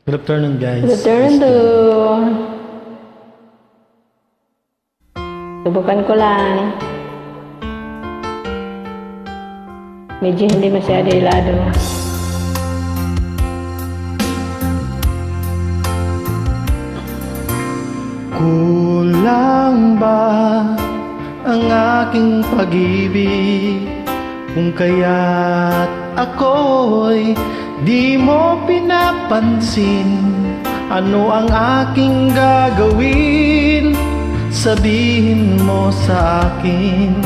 Good afternoon, guys. Good afternoon. Subukan ko lang. Medyo hindi masyado hilado. Kulang ba ang aking pag-ibig kung kaya't ako'y di mo pinapansin? Ano ang aking gagawin? Sabihin mo sa akin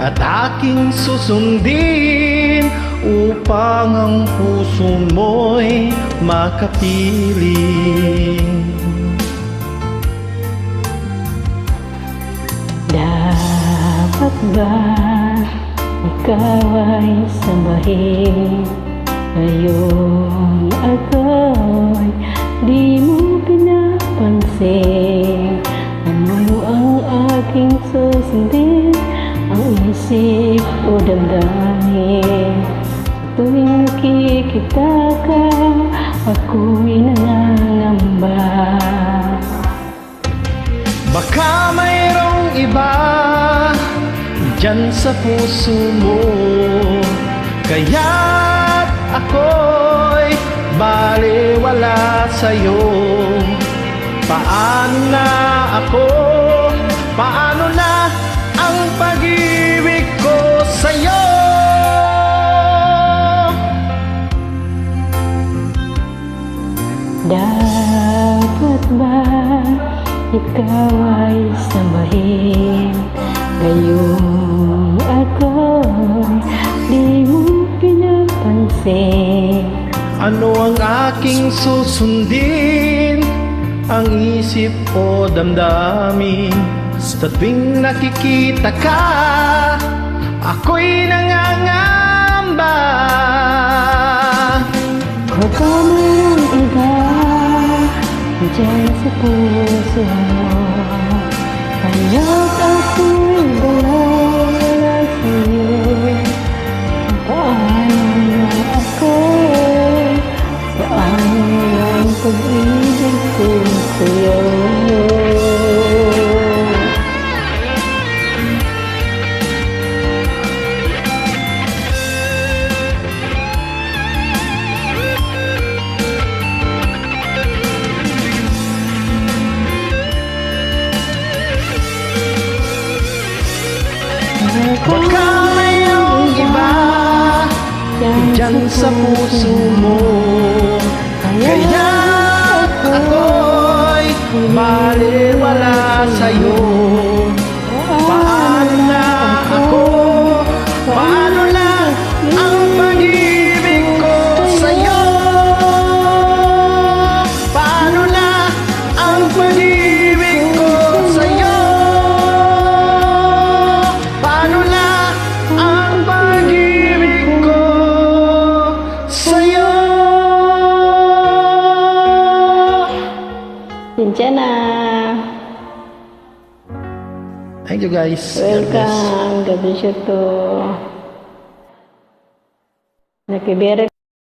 at aking susundin upang ang puso mo'y makapiling. Dapat ba ikaw ay sambahin? Ngayon ako'y di mo pinapansin. Ano ang aking susundin? Ang isip o damdamin? Tuwing nakikita ka, ako'y nangangamba. Baka mayroong iba dyan sa puso mo, kaya't ako'y baliwala sa'yo. Paano na ako? Paano na ang pag-ibig ko sa'yo? Dapat ba ikaw ay sambahin? Ngayong ako'y di mo pinapansin. Ano ang aking susundin? Ang isip o damdamin? Sa tuwing nakikita ka, ako'y nangangamba. Baka mayroong iba dyan sa puso mo, kaya't ako'y wala sa'yo. Paano na ako? Paano na ang pag-ibig ko sa'yo? Baka mayroong iba dyan sa puso mo, kaya't ako'y baliwala sa'yo. Paano na ako? Paano na ang pag-ibig ko sa'yo? Paano na ang pag-ibig ko sa'yo? Paano na ang pag-ibig ko sa'yo? Diyan na. Thank you, guys. Welcome. God bless you to. Nakibere